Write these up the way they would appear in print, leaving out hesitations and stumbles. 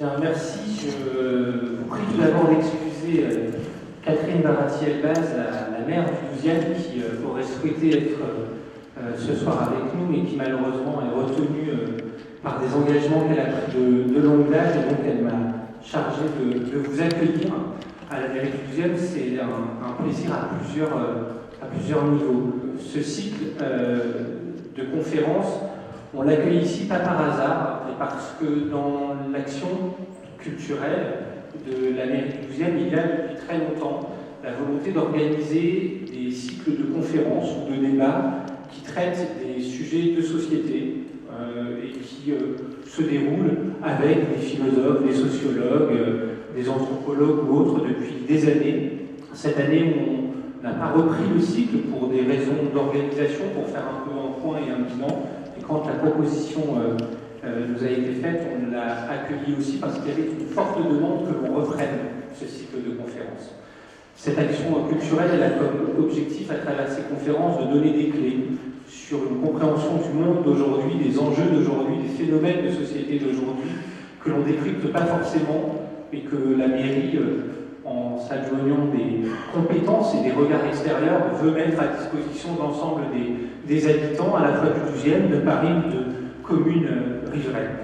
Bien, merci. Je vous prie tout d'abord d'excuser Catherine Baratiel-Baz, la maire du 12e, qui aurait souhaité être ce soir avec nous, mais qui malheureusement est retenue par des engagements qu'elle a pris de longue date, et donc elle m'a chargé de vous accueillir à la mairie du 12e. C'est un plaisir à plusieurs niveaux. Ce cycle de conférences, on l'accueille ici pas par hasard, mais parce que dans l'action culturelle de la mairie du 12e, il y a depuis très longtemps la volonté d'organiser des cycles de conférences ou de débats qui traitent des sujets de société et qui se déroulent avec des philosophes, des sociologues, des anthropologues ou autres depuis des années. Cette année, on n'a pas repris le cycle pour des raisons d'organisation, pour faire un peu un point et un bilan. Et quand la proposition nous a été faite, on l'a accueillie aussi parce qu'il y avait une forte demande que l'on reprenne ce cycle de conférences. Cette action culturelle, elle a comme objectif, à travers ces conférences, de donner des clés sur une compréhension du monde d'aujourd'hui, des enjeux d'aujourd'hui, des phénomènes de société d'aujourd'hui, que l'on décrypte pas forcément, et que la mairie, en s'adjoignant des compétences et des regards extérieurs, veut mettre à disposition de l'ensemble des habitants, à la fois du 12e, de Paris, de communes riveraines.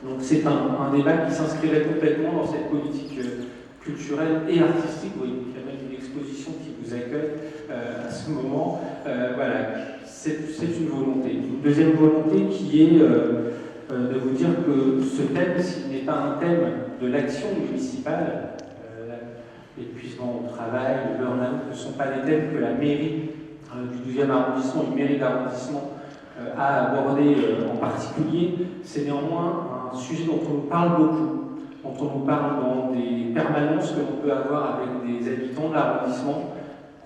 Donc c'est un débat qui s'inscrirait complètement dans cette politique culturelle et artistique. Oui, il y a même une exposition qui vous accueille à ce moment. Voilà, c'est une volonté. Une deuxième volonté qui est de vous dire que ce thème, s'il n'est pas un thème de l'action municipale, l'épuisement au travail, le burn-out, ne sont pas des thèmes que la mairie du 12e arrondissement, une mairie d'arrondissement, a abordé en particulier. C'est néanmoins un sujet dont on nous parle beaucoup, dont on nous parle dans des permanences que l'on peut avoir avec des habitants de l'arrondissement,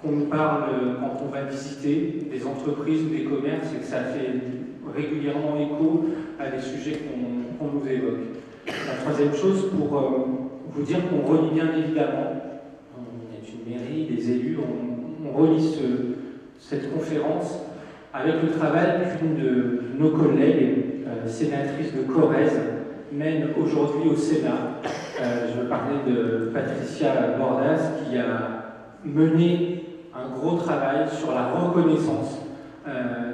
qu'on nous parle quand on va visiter des entreprises ou des commerces, et que ça fait régulièrement écho à des sujets qu'on nous évoque. La troisième chose, pour vous dire qu'on relie bien évidemment, on est une mairie, des élus, on relie cette conférence avec le travail qu'une de nos collègues, sénatrice de Corrèze, mène aujourd'hui au Sénat. Je veux parler de Patricia Bordas, qui a mené un gros travail sur la reconnaissance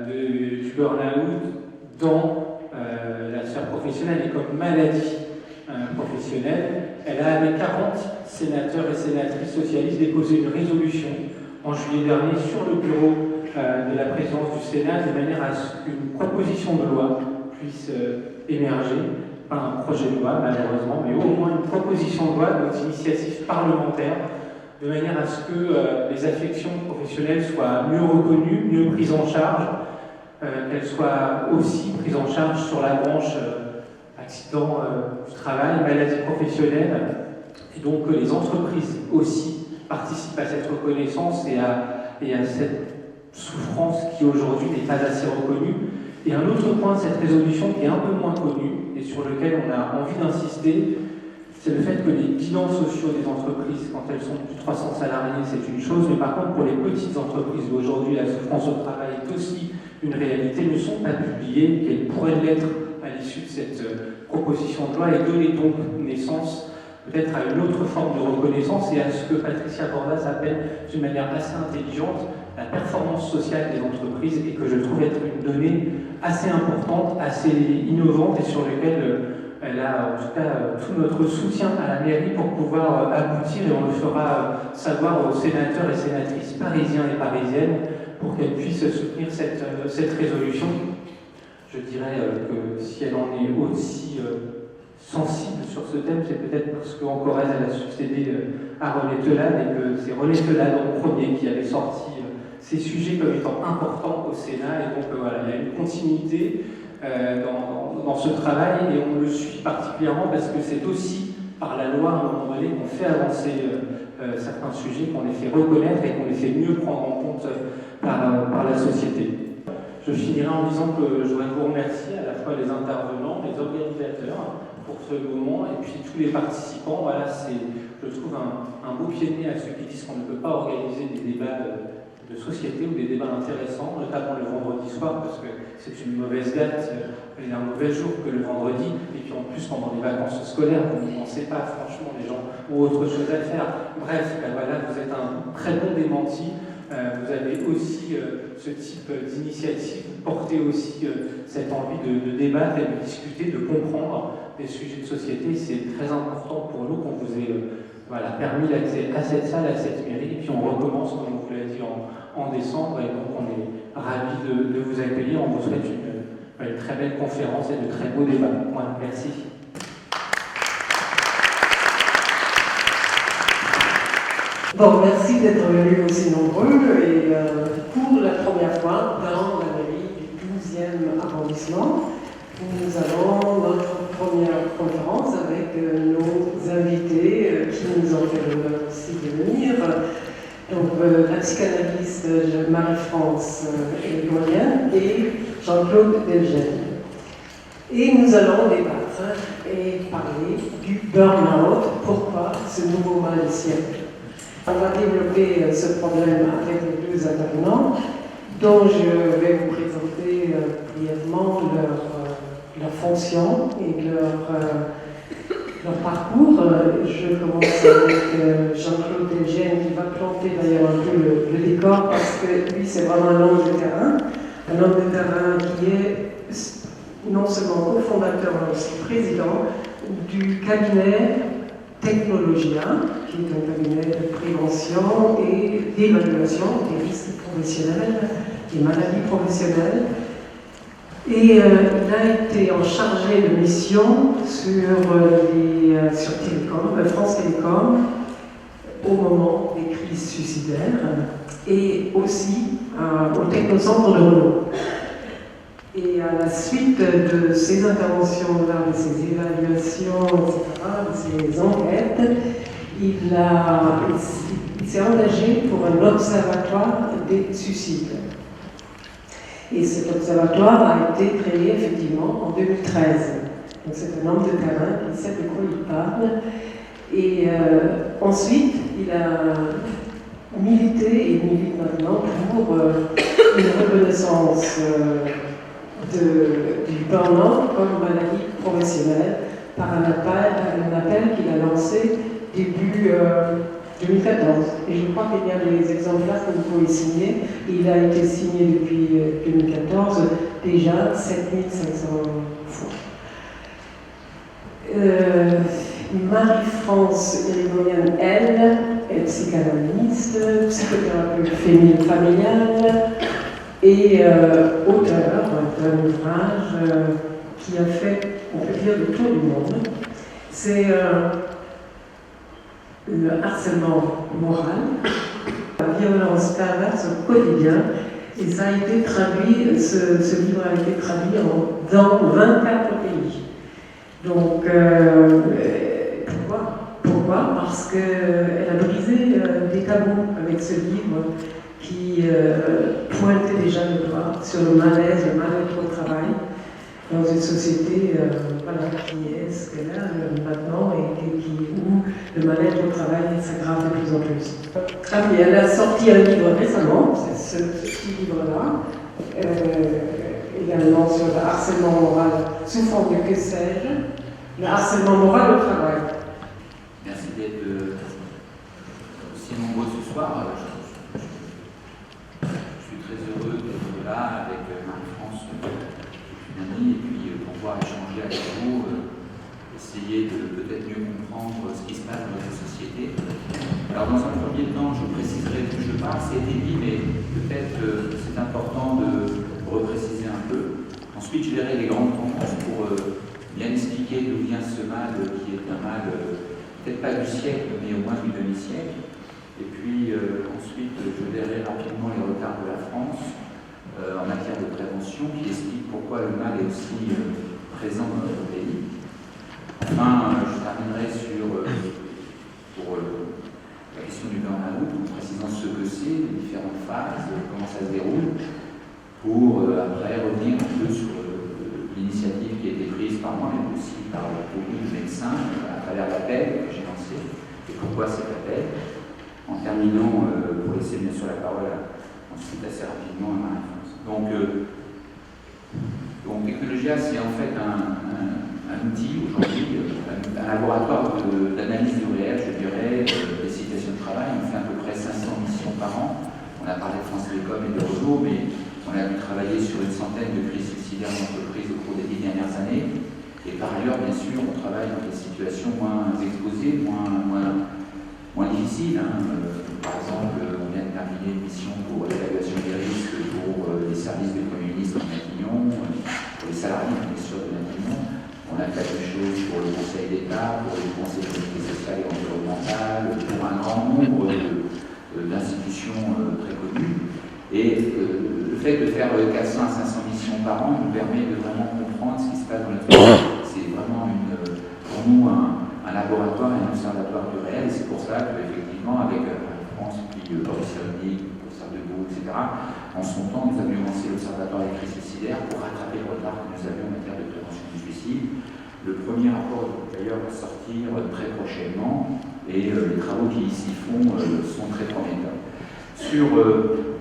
du burn-out dans la sphère professionnelle et comme maladie professionnelle. Elle a, avec 40 sénateurs et sénatrices socialistes, déposé une résolution en juillet dernier sur le bureau de la présidence du Sénat, de manière à ce qu'une proposition de loi puisse émerger, pas un projet de loi malheureusement, mais au moins une proposition de loi, donc initiative parlementaire, de manière à ce que les affections professionnelles soient mieux reconnues, mieux prises en charge, qu'elles soient aussi prises en charge sur la branche accident du travail, maladie professionnelle, et donc que les entreprises aussi participent à cette reconnaissance et à cette souffrance qui aujourd'hui n'est pas assez reconnue. Et un autre point de cette résolution qui est un peu moins connu et sur lequel on a envie d'insister, c'est le fait que les bilans sociaux des entreprises, quand elles sont de plus de 300 salariés, c'est une chose, mais par contre pour les petites entreprises où aujourd'hui la souffrance au travail est aussi une réalité, ne sont pas publiées, qu'elles pourraient l'être à l'issue de cette proposition de loi, et donner donc naissance peut-être à une autre forme de reconnaissance et à ce que Patricia Bordas appelle d'une manière assez intelligente la performance sociale des entreprises, et que je trouve être une donnée assez importante, assez innovante, et sur laquelle elle a en tout cas tout notre soutien à la mairie pour pouvoir aboutir, et on le fera savoir aux sénateurs et sénatrices parisiens et parisiennes pour qu'elles puissent soutenir cette résolution. Je dirais que si elle en est aussi sensible sur ce thème, c'est peut-être parce qu'en Corrèze, elle a succédé à René Telade, et que c'est René Telade en premier qui avait sorti ces sujets comme étant importants au Sénat. Et donc voilà, il y a une continuité dans ce travail, et on le suit particulièrement parce que c'est aussi par la loi à un moment donné qu'on fait avancer certains sujets, qu'on les fait reconnaître et qu'on les fait mieux prendre en compte par la société. Je finirai en disant que je voudrais vous remercier à la fois les intervenants, les organisateurs pour ce moment, et puis tous les participants. Voilà, c'est, je trouve, un beau pied de nez à ceux qui disent qu'on ne peut pas organiser des débats société ou des débats intéressants, notamment le vendredi soir, parce que c'est une mauvaise date et un mauvais jour que le vendredi, et puis en plus pendant les vacances scolaires, vous ne pensez pas, franchement, les gens ont autre chose à faire. Bref, ben voilà, vous êtes un très bon démenti. Vous avez aussi ce type d'initiative, vous portez aussi cette envie de débattre et de discuter, de comprendre des sujets de société. C'est très important pour nous qu'on vous ait voilà, permis l'accès à cette salle, à cette mairie, et puis on recommence, comme on vous l'a dit, en décembre, et donc on est ravis de vous accueillir. On vous souhaite une très belle conférence et de très beaux débats. Voilà, merci. Bon, merci d'être venus aussi nombreux et pour la première fois dans la mairie du 12e arrondissement, nous avons notre première conférence avec nos invités qui nous ont fait l'honneur aussi de venir. Donc la psychanalyste Marie-France Hérigoyen et Jean-Claude Delgène. Et nous allons débattre et parler du burn-out, pourquoi ce nouveau mal du siècle. On va développer ce problème avec les deux intervenants, dont je vais vous présenter brièvement leur fonction et leur parcours. Je commence avec Jean-Claude Delgène qui va planter d'ailleurs un peu le décor parce que lui c'est vraiment un homme de terrain qui est non seulement cofondateur mais aussi président du cabinet Technologia, qui est un cabinet de prévention et d'évaluation des risques professionnels, des maladies professionnelles. Et il a été en chargé de mission sur Télécom, France Télécom, au moment des crises suicidaires, et aussi au Technocentre de Renault. Et à la suite de ces interventions-là, de ces évaluations, etc., de ces enquêtes, il s'est engagé pour un observatoire des suicides. Et cet observatoire a été créé effectivement en 2013. Donc c'est un homme de terrain qui sait de quoi il parle. Et ensuite, il a milité et milite maintenant pour une reconnaissance du burn-out comme maladie professionnelle par un appel qu'il a lancé début 2014. Et je crois qu'il y a des exemplaires que vous pouvez signer. Il a été signé depuis 2014 déjà 7500 fois. Marie-France Hérigoyen, elle, est psychanalyste, psychothérapeute familiale et auteur d'un ouvrage qui a fait, on peut dire, le tour du monde. C'est le harcèlement moral, la violence perverse au quotidien, et ça a été traduit, ce livre a été traduit dans 24 pays. Donc, pourquoi? Parce qu'elle a brisé des tabous avec ce livre qui pointait déjà le doigt sur le malaise, le mal-être au travail, dans une société qui est ce qu'elle a maintenant et où le mal-être au travail s'aggrave de plus en plus. Ah oui, elle a sorti un livre récemment, c'est ce petit livre-là, également sur le harcèlement moral sous forme de que sais-je, le harcèlement moral au travail. Merci d'être aussi nombreux ce soir. Je suis très heureux d'être là avec Marie-France, une amie, et puis pouvoir échanger avec vous, essayer de peut-être mieux comprendre ce qui se passe dans notre société. Alors dans un premier temps, je préciserai d'où je parle, c'est été dit, mais peut-être c'est important de repréciser un peu. Ensuite, je verrai les grandes tendances pour bien expliquer d'où vient ce mal, qui est un mal peut-être pas du siècle, mais au moins du demi-siècle. Et puis ensuite, je verrai rapidement les retards de la France en matière de prévention, qui explique pourquoi le mal est aussi présent dans notre pays. Enfin, je terminerai pour la question du burn-out, en précisant ce que c'est, les différentes phases, comment ça se déroule, pour après revenir un peu sur l'initiative qui a été prise par moi, mais aussi par beaucoup de médecins, à travers l'appel que j'ai lancé, et pourquoi cet appel, en terminant, pour laisser bien sûr la parole à ensuite assez rapidement à Marie-France. Donc Technologia, c'est en fait un outil aujourd'hui, un laboratoire d'analyse du réel, je dirais, des situations de travail. On fait à peu près 500 missions par an. On a parlé de France Télécom et de Renault, mais on a dû travailler sur une centaine de crises subsidiaires d'entreprises au cours des 10 dernières années. Et par ailleurs, bien sûr, on travaille dans des situations moins exposées, moins difficiles. Par exemple, on vient de terminer une mission pour l'évaluation des risques pour les services de Premier ministre de Matignon, pour les salariés, bien sûr, de Matignon. On a fait la même chose pour le Conseil d'État, pour le Conseil de sécurité sociale et environnementale, pour un grand nombre d'institutions très connues. Et le fait de faire 400 à 500 missions par an nous permet de vraiment comprendre ce qui se passe dans notre pays. C'est vraiment pour nous un laboratoire et un observatoire du réel. Et c'est pour ça qu'effectivement, avec France, puis Boris Cyrulnik, le professeur Debout, etc., en son temps, nous avions lancé l'Observatoire des crises suicidaires pour rattraper le retard que nous avions en matière de prévention du suicide. Le premier rapport, d'ailleurs, va sortir très prochainement et les travaux qui s'y font sont très prometteurs. Sur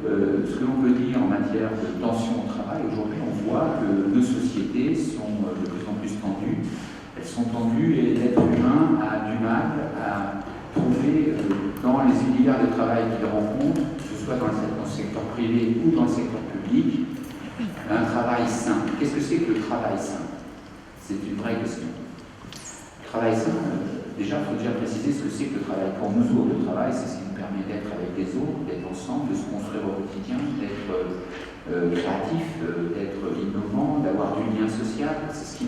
ce que l'on peut dire en matière de tension au travail, aujourd'hui, on voit que nos sociétés sont de plus en plus tendues. Elles sont tendues et l'être humain a du mal à trouver dans les univers de travail qu'il rencontre, que ce soit dans le secteur privé ou dans le secteur public, un travail sain. Qu'est-ce que c'est que le travail sain? C'est une vraie question. Le travail sain, déjà, il faut déjà préciser ce que c'est que le travail. Pour nous autres, le travail, c'est ce qui nous permet d'être avec les autres, d'être ensemble, de se construire au quotidien, d'être créatif, d'être innovant, d'avoir du lien social. C'est ce qui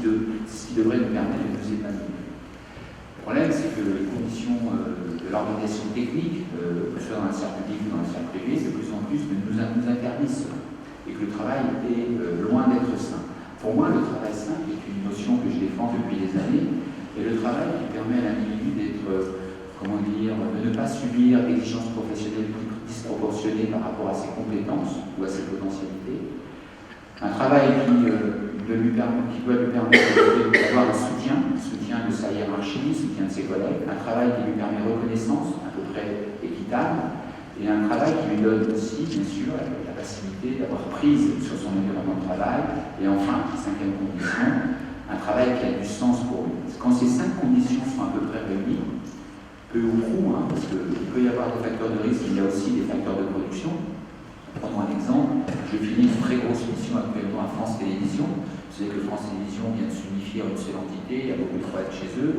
devrait nous permettre de nous épanouir. Le problème, c'est que les conditions de l'organisation technique, que ce soit dans la sphère publique ou dans la sphère privée, de plus en plus nous interdisent cela. Et que le travail est loin d'être sain. Pour moi, le travail sain est une notion que je défends depuis des années, et le travail qui permet à l'individu d'être, de ne pas subir d'exigences professionnelles disproportionnées par rapport à ses compétences ou à ses potentialités. Un travail qui doit lui permettre d'avoir un soutien de sa hiérarchie, un soutien de ses collègues, un travail qui lui permet reconnaissance, à peu près équitable, et un travail qui lui donne aussi, bien sûr, la facilité d'avoir prise sur son environnement de travail, et enfin, cinquième condition, un travail qui a du sens pour lui. Quand ces 5 conditions sont à peu près réunies, peu ou prou, parce qu'il peut y avoir des facteurs de risque, il y a aussi des facteurs de production. Prenons un exemple, je finis une très grosse mission actuellement à France Télévisions. Vous savez que France Télévisions vient de s'unifier en une seule entité, il y a beaucoup de travail chez eux.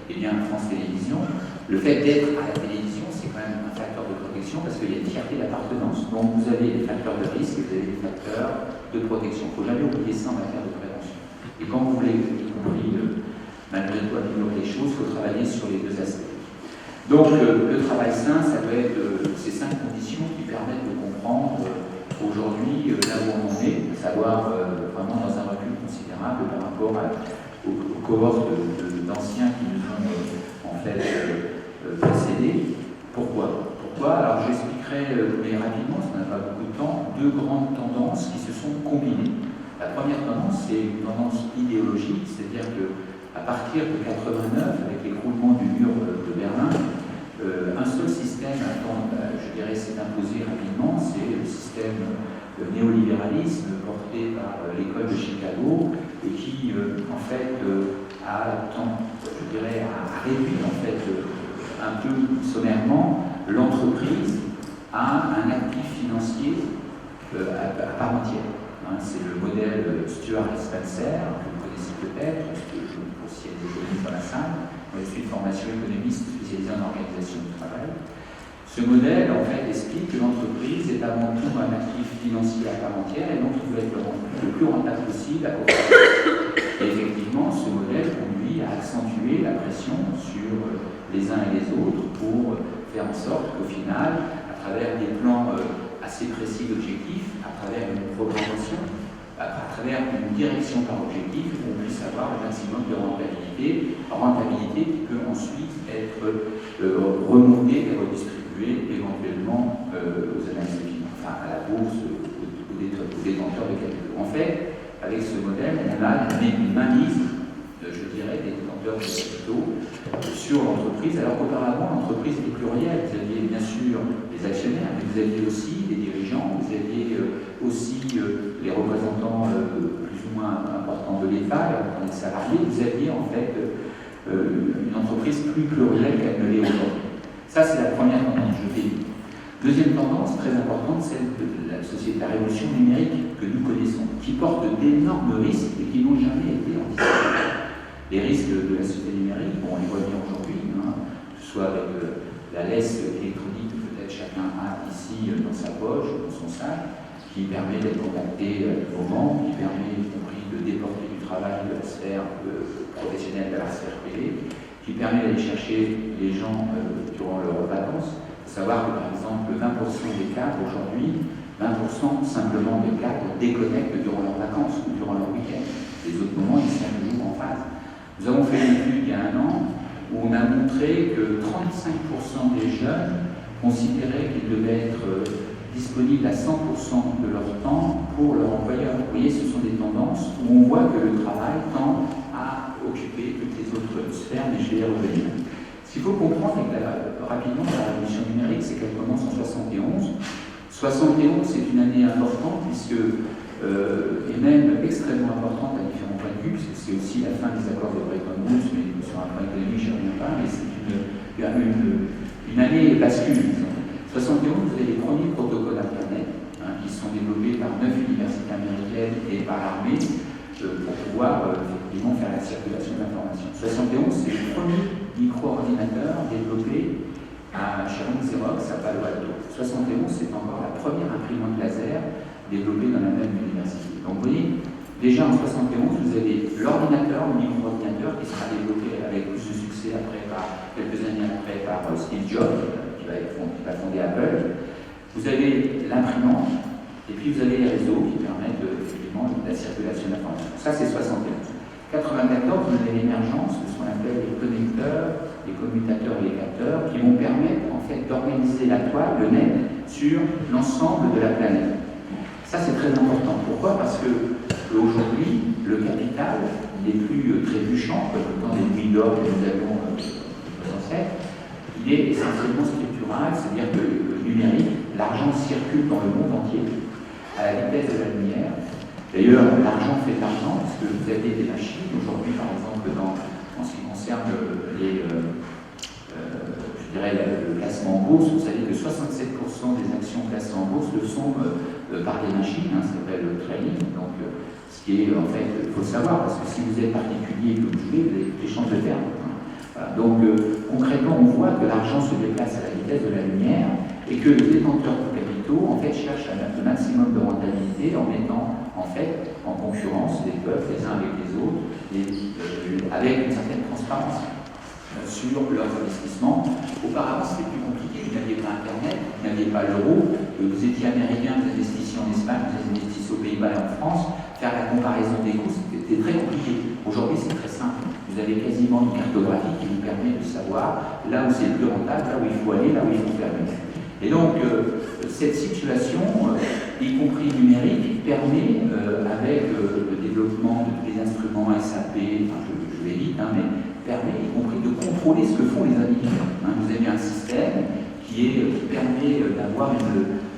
Et bien, France Télévisions, le fait d'être à la télévision, c'est quand même un facteur de protection parce qu'il y a une fierté d'appartenance. Donc vous avez des facteurs de risque et vous avez des facteurs de protection. Il ne faut jamais oublier ça en matière de prévention. Et quand vous voulez, y compris malgré tout améliorer les choses, il faut travailler sur les deux aspects. Donc le travail sain, ça doit être ces 5 conditions qui permettent de comprendre aujourd'hui là où on en est, savoir vraiment dans un recul considérable par rapport aux cohortes d'anciens qui nous ont en fait précédés. Pourquoi? Alors j'expliquerai, mais rapidement, parce qu'on n'a pas beaucoup de temps, 2 grandes tendances qui se sont combinées. La première tendance, c'est une tendance idéologique, c'est-à-dire qu'à partir de 89, avec l'écroulement du mur de Berlin, un seul système, je dirais, s'est imposé rapidement, c'est le système néolibéralisme porté par l'école de Chicago et qui, en fait, a réduit, en fait, un peu sommairement, l'entreprise à un actif financier à part entière. C'est le modèle Stuart et Spencer, que vous connaissez peut-être, parce que pour s'il y a des économistes dans la salle, moi je suis de formation économiste spécialisée en organisation du travail. Ce modèle, en fait, explique que l'entreprise est avant tout un actif financier à part entière et donc il doit être le plus rentable possible à court terme. Et effectivement, ce modèle conduit à accentuer la pression sur les uns et les autres pour faire en sorte qu'au final, à travers des plans assez précis d'objectifs, à travers une programmation, à travers une direction par objectif, on puisse avoir le maximum de rentabilité qui peut ensuite être remontée et redistribuée éventuellement aux analystes de finances, enfin à la bourse, aux détenteurs de capitaux. En fait, avec ce modèle, on a une mainmise, je dirais, des détenteurs de capitaux sur l'entreprise. l'entreprise, alors qu'auparavant, l'entreprise était plurielle. Vous aviez bien sûr les actionnaires, mais vous aviez aussi les dirigeants, vous aviez aussi les représentants plus ou moins importants de l'État, les salariés. Vous aviez en fait une entreprise plus plurielle qu'elle ne l'est aujourd'hui. Ça, c'est la première tendance, je l'ai dit. Deuxième tendance, très importante, celle de la société, la révolution numérique que nous connaissons, qui porte d'énormes risques et qui n'ont jamais été anticipés. Les risques de la société numérique, bon, on les voit bien aujourd'hui, hein, que ce soit avec la laisse électronique que peut-être chacun a ici dans sa poche, dans son sac, qui permet d'être contacté à tout moment, qui permet, y compris, de déporter du travail de la sphère professionnelle vers la sphère privée, qui permet d'aller chercher les gens durant leurs vacances. Il faut savoir que, par exemple, 20% des cadres aujourd'hui, 20% simplement des cadres déconnectent durant leurs vacances ou durant leur week-end. Les autres moments, ils sont toujours en phase. Nous avons fait une étude il y a 1 an où on a montré que 35% des jeunes considéraient qu'ils devaient être disponibles à 100% de leur temps pour leur employeur. Vous voyez, ce sont des tendances où on voit que le travail tend à occuper toutes les autres sphères, mais je vais y revenir. Ce qu'il faut comprendre rapidement de la révolution numérique, c'est qu'elle commence en 71. 71, c'est une année importante, et même extrêmement importante à différents points de vue, puisque c'est aussi la fin des accords de Bretton Woods, mais sur un point économique, je n'y reviens pas, mais c'est une année bascule. 71, vous avez les premiers protocoles Internet, qui sont développés par 9 universités américaines et par l'armée, pour pouvoir effectivement faire la circulation de l'information. 71, c'est le premier micro-ordinateur développé chez Xerox à Palo Alto. 71, c'est encore la première imprimante laser développée dans la même université. Donc vous voyez, déjà en 71, vous avez l'ordinateur, le micro-ordinateur qui sera développé avec plus de succès quelques années après par Steve Jobs, qui va fonder Apple. Vous avez l'imprimante, et puis vous avez les réseaux qui permettent effectivement la circulation d'informations. Ça, c'est 71. 94, vous avez l'émergence de ce qu'on appelle les connecteurs, les commutateurs et les capteurs, qui vont permettre en fait d'organiser la toile, le net, sur l'ensemble de la planète. Ça, c'est très important. Pourquoi? Parce que aujourd'hui, le capital n'est plus trébuchant, comme le temps des nuits d'or que nous avions nos ancêtres. Il est essentiellement structural, c'est-à-dire que le numérique, l'argent circule dans le monde entier, à la vitesse de la lumière. D'ailleurs, l'argent fait de l'argent, parce que vous avez des machines. Aujourd'hui, par exemple, en ce qui concerne le placement en bourse, vous savez que 67% des actions placées en bourse le sont par des machines, ça s'appelle le trading. Donc, ce qui est, en fait, il faut le savoir, parce que si vous êtes particulier et que vous jouez, vous avez des chances de perdre. Voilà. Donc, concrètement, on voit que l'argent se déplace à la vitesse de la lumière et que les détenteurs de capitaux, en fait, cherchent le maximum de rentabilité en mettant, en fait, en concurrence les peuples les uns avec les autres, avec une certaine transparence sur leurs investissements. Auparavant, c'était plus compliqué. Vous n'aviez pas Internet, vous n'aviez pas l'euro, vous étiez américain, vous investissiez en Espagne, vous investissiez aux Pays-Bas et en France. Faire la comparaison des coûts, c'était très compliqué. Aujourd'hui, c'est très simple. Vous avez quasiment une cartographie qui vous permet de savoir là où c'est le plus rentable, là où il faut aller, là où il faut faire mieux. Et donc, cette situation, y compris numérique, permet, avec le développement de tous les instruments SAP, je vais vite, mais permet y compris de contrôler ce que font les individus. Vous avez un système qui permet d'avoir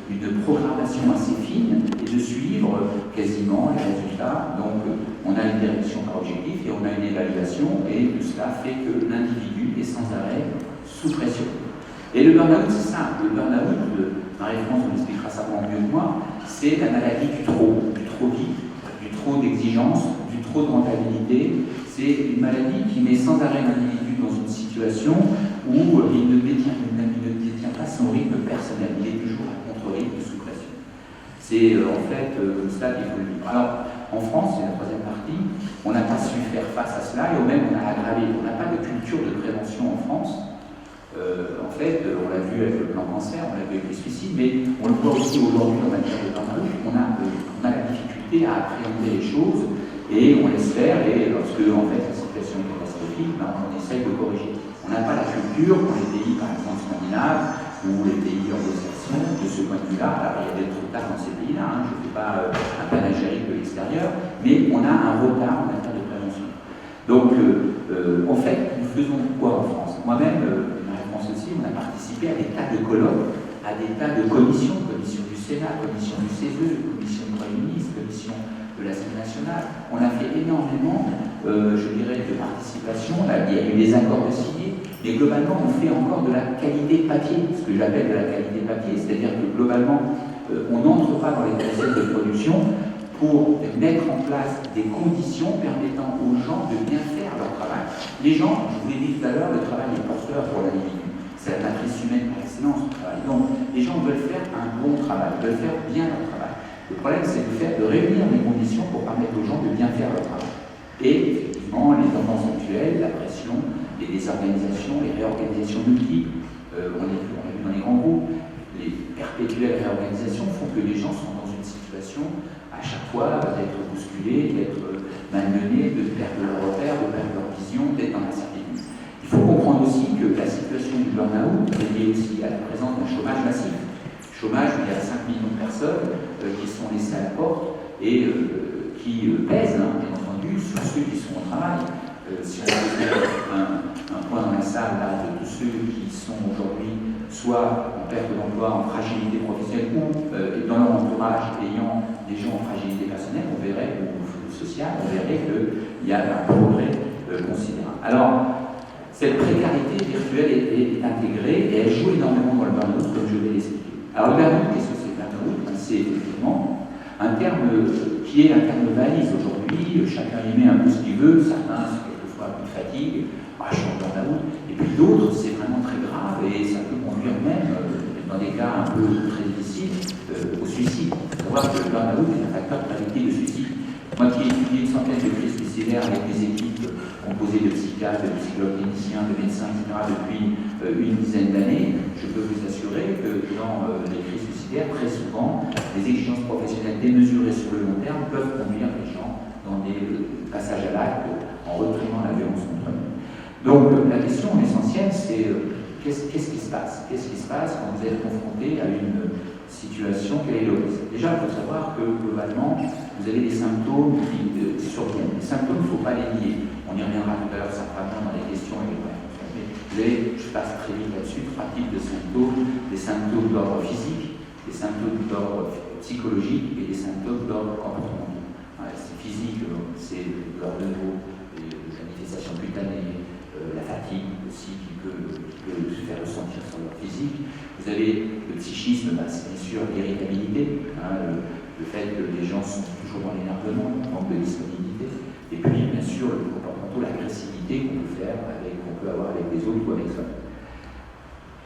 une programmation assez fine et de suivre quasiment les résultats. Donc, on a une direction par objectif et on a une évaluation, et tout cela fait que l'individu est sans arrêt sous pression. Et le burn-out, c'est ça. Le burn-out, Marie-France vous expliquera ça beaucoup mieux que moi, c'est la maladie du trop vite, du trop d'exigence, du trop de rentabilité. C'est une maladie qui met sans arrêt l'individu dans une situation où il ne détient pas son rythme personnel. Il est toujours à contre-rythme, sous pression. C'est en fait cela qu'il faut le vivre. Alors, en France, c'est la troisième partie, on n'a pas su faire face à cela, et au même on a aggravé. On n'a pas de culture de prévention en France. En fait, on l'a vu avec le plan cancer, on l'a vu avec les suicides, mais on le voit aussi aujourd'hui en matière de burn-out. On a la difficulté à appréhender les choses, et on laisse faire, et lorsque en fait, la situation est catastrophique, on essaye de corriger. On n'a pas la culture pour les pays, par exemple, scandinaves, ou les pays anglo-saxons, de ce point de vue-là. Alors, il y a des retards dans ces pays-là, je ne fais pas un panégyrique de l'extérieur, mais on a un retard en matière de prévention. Donc, en fait, nous faisons quoi en France? Moi-même, Marie-France aussi, on a participé à des tas de colloques, à des tas de commissions, commission du Sénat, commission du CESE, commission du Premier ministre, commission de l'Assemblée nationale. On a fait énormément, je dirais, de participation. Là, il y a eu des accords de signer, mais globalement, on fait encore de la qualité papier, ce que j'appelle de la qualité papier, c'est-à-dire que globalement, on n'entre pas dans les process de production pour mettre en place des conditions permettant aux gens de bien faire leur travail. Les gens, je vous l'ai dit tout à l'heure, le travail est porteur pour l'individu. C'est la matrice humaine par excellence, le travail. Donc, les gens veulent faire un bon travail, veulent faire bien leur travail. Le problème, c'est de réunir les conditions pour permettre aux gens de bien faire leur travail. Et, effectivement, les tendances actuelles, la pression, les désorganisations, les réorganisations multiples, on l'a vu dans les grands groupes, les perpétuelles réorganisations font que les gens sont dans une situation à chaque fois d'être bousculés, d'être malmenés, de perdre leur repère, de perdre leur vision, d'être dans l'incertitude. Il faut comprendre aussi que la situation du burn-out est liée aussi à la présence d'un chômage massif. Chômage où il y a 5 millions de personnes qui sont laissées à la porte et qui pèsent, bien entendu, sur ceux qui sont au travail. Si on faisait un point dans la salle là, de tous ceux qui sont aujourd'hui soit en perte d'emploi, en fragilité professionnelle ou dans leur entourage ayant des gens en fragilité personnelle, on verrait, ou sociale, on verrait qu'il y a un progrès considérable. Alors, cette précarité virtuelle est intégrée et elle joue énormément dans le burn-out, comme je vais l'expliquer. Alors, le burn-out, qu'est-ce que c'est? Le burn-out, c'est effectivement un terme qui est un terme valise aujourd'hui. Chacun y met un peu ce qu'il veut, certains, c'est quelquefois une fatigue, je suis en burn-out, et puis d'autres, c'est vraiment très grave et ça peut conduire même, dans des cas un peu très difficiles, au suicide. Il faut savoir que le burn-out est un facteur prédictif de suicide. Moi qui ai étudié une centaine de crises suicidaires avec des équipes composées de psychiatres, de psychologues cliniciens, de médecins, etc., depuis une dizaine d'années, je peux vous assurer que dans les crises suicidaires, très souvent, les exigences professionnelles démesurées sur le long terme peuvent conduire les gens dans des passages à l'acte en reprimant la violence contre eux. Donc la question essentielle, c'est qu'est-ce qui se passe? Qu'est-ce qui se passe quand vous êtes confronté à une situation? Quel est le risque? Déjà, il faut savoir que globalement, vous avez des symptômes qui surviennent. Les symptômes, il ne faut pas les nier. On y reviendra tout à l'heure certainement dans les questions et les réponses. Mais vous avez, je passe très vite là-dessus, 3 types de symptômes. Des symptômes d'ordre physique, des symptômes d'ordre psychologique et des symptômes d'ordre comportemental. C'est physique, c'est l'ordre de l'eau, les manifestations cutanées, la fatigue aussi qui peut se faire ressentir sur leur physique. Vous avez le psychisme, c'est bien sûr l'irritabilité, le fait que les gens sont toujours dans l'énervement, le manque de disponibilité, et puis bien sûr le comportement, l'agressivité qu'on peut avoir avec les autres ou avec soi.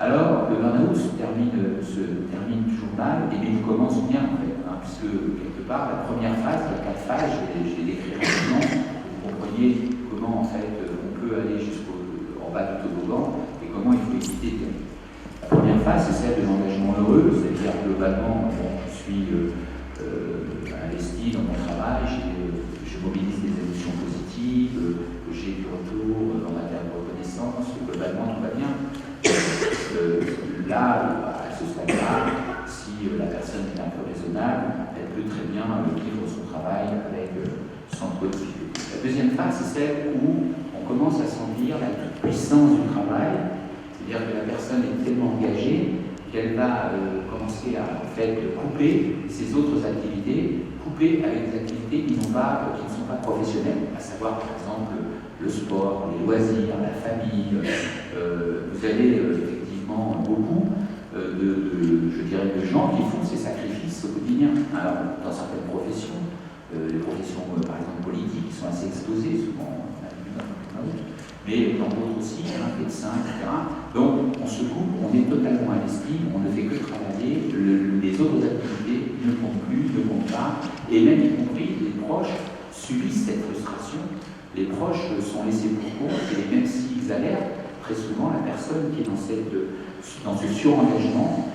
Alors le burn-out se termine toujours mal, et il commence bien en fait, puisque quelque part la première phase, il y a 4 phases, je les décris rapidement, vous compreniez comment en fait on peut aller jusqu'en bas du toboggan et comment il faut éviter de gagner. La première phase, c'est celle de l'engagement heureux, c'est-à-dire globalement, je suis investi dans mon travail, je mobilise des émotions positives, j'ai du retour en matière de reconnaissance, globalement tout va bien. Là, à ce stade-là, si la personne est un peu raisonnable, elle peut très bien vivre son travail avec sans trop de difficultés. La deuxième phase, c'est celle où on commence à sentir la toute-puissance du travail, c'est-à-dire que la personne est tellement engagée qu'elle va commencer à en fait couper ses autres activités, couper avec des activités qui ne sont pas professionnelles, à savoir par exemple le sport, les loisirs, la famille. Vous avez effectivement beaucoup de gens qui font ces sacrifices au quotidien. Alors, dans certaines professions, les professions par exemple politiques qui sont assez exposées, souvent mais dans d'autres aussi, médecins, etc. Donc on se coupe, on est totalement investi, on ne fait que travailler, les autres activités ne comptent plus, ne comptent pas, et même y compris les proches subissent cette frustration, les proches sont laissés pour compte, et même s'ils alertent, très souvent la personne qui est dans ce surengagement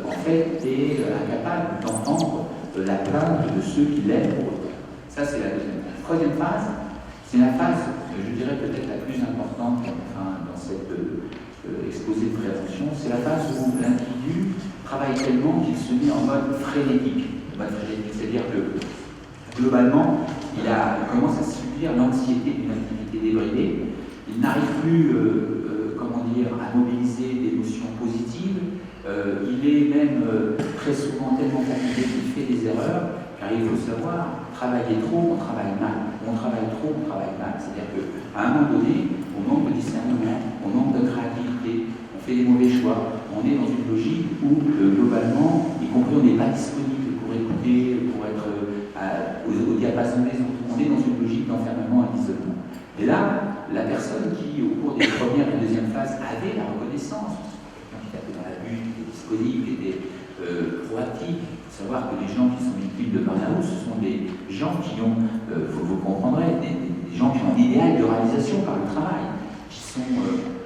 en fait est incapable d'entendre la plainte de ceux qui l'aiment pour eux. Ça c'est la deuxième phase. Troisième phase, c'est la phase, je dirais peut-être la plus importante dans cette exposé de prévention, c'est la phase où l'individu travaille tellement qu'il se met en mode frénétique. C'est-à-dire que globalement, il commence à subir l'anxiété d'une activité débridée. Il n'arrive plus dire, à mobiliser des émotions positives. Il est même très souvent tellement fatigué qu'il fait des erreurs, car il faut savoir, travailler trop, on travaille mal. On travaille trop, on travaille mal. C'est-à-dire qu'à un moment donné, on manque de discernement, on manque de créativité, on fait des mauvais choix, on est dans une logique où, globalement, y compris on n'est pas disponible pour écouter, pour être au diapason des autres. On est dans une logique d'enfermement et d'isolement. Et là, la personne qui, au cours des premières et deuxièmes phases, avait la reconnaissance, quelqu'un qui tapait dans la butte, qui était disponible, qui était proactif, il faut savoir que les gens qui sont victimes de burn-out, ce sont des gens qui ont, vous comprendrez, des gens qui ont un idéal de réalisation par le travail, qui sont,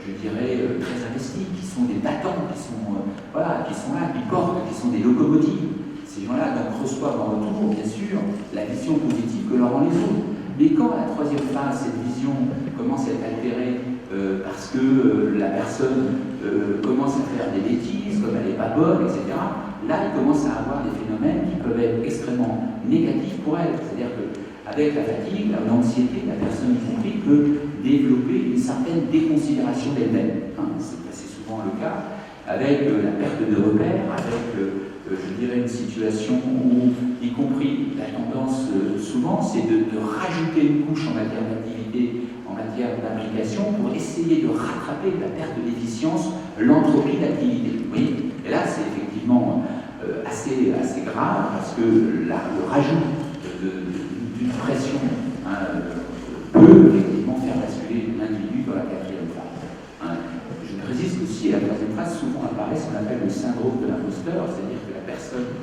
je dirais, très investis, qui sont des battants, qui sont là, qui portent, qui sont des locomotives. Ces gens-là donc reçoivent en retour, bien sûr, la vision positive que leur ont les autres. Mais quand à la troisième phase, cette vision commence à être altérée parce que la personne commence à faire des bêtises, comme elle n'est pas bonne, etc., là, il commence à avoir des phénomènes qui peuvent être extrêmement négatifs pour elle. C'est-à-dire qu'avec la fatigue, l'anxiété, la personne y compris peut développer une certaine déconsidération d'elle-même. C'est assez souvent le cas, avec la perte de repères, avec je dirais une situation où, y compris la tendance souvent, c'est de rajouter une couche en matière d'activité, en matière d'implication, pour essayer de rattraper la perte d'efficience, l'entropie d'activité. Vous voyez ? Et là, c'est effectivement assez grave, parce que le rajout d'une pression peut effectivement faire basculer l'individu dans la quatrième phase. Je précise aussi, à la troisième phase, souvent apparaît ce qu'on appelle le syndrome de l'imposteur, c'est-à-dire que la personne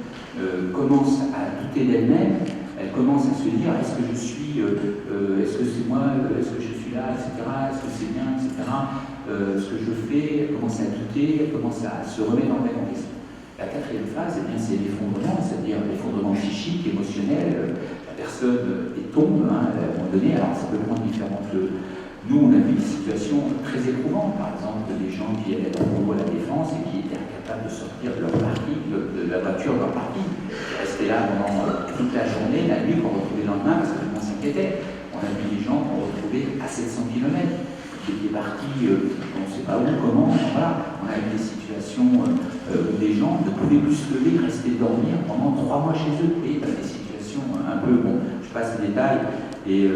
commence à douter d'elle-même, elle commence à se dire est-ce que je suis, est-ce que c'est moi, est-ce que je suis là, etc., est-ce que c'est bien, etc., ce que je fais, elle commence à douter, elle commence à se remettre en question. La quatrième phase, eh bien, c'est l'effondrement, c'est-à-dire l'effondrement psychique, émotionnel, la personne tombe à un moment donné, alors ça peut prendre différentes. Nous, on a vu des situations très éprouvantes, par exemple, des gens qui allaient en gros à la défense et qui étaient incapables de sortir de leur parking, de la voiture de leur parking. Ils restaient là pendant toute la journée, la nuit, pour retrouver le lendemain, parce que tout le monde s'inquiétait. On a vu des gens qu'on retrouvait à 700 km, qui étaient partis, on ne sait pas où, comment, voilà. On a eu des situations où des gens ne pouvaient plus se lever, rester dormir pendant 3 mois chez eux. Vous voyez, des situations un peu, bon, je passe les détails, et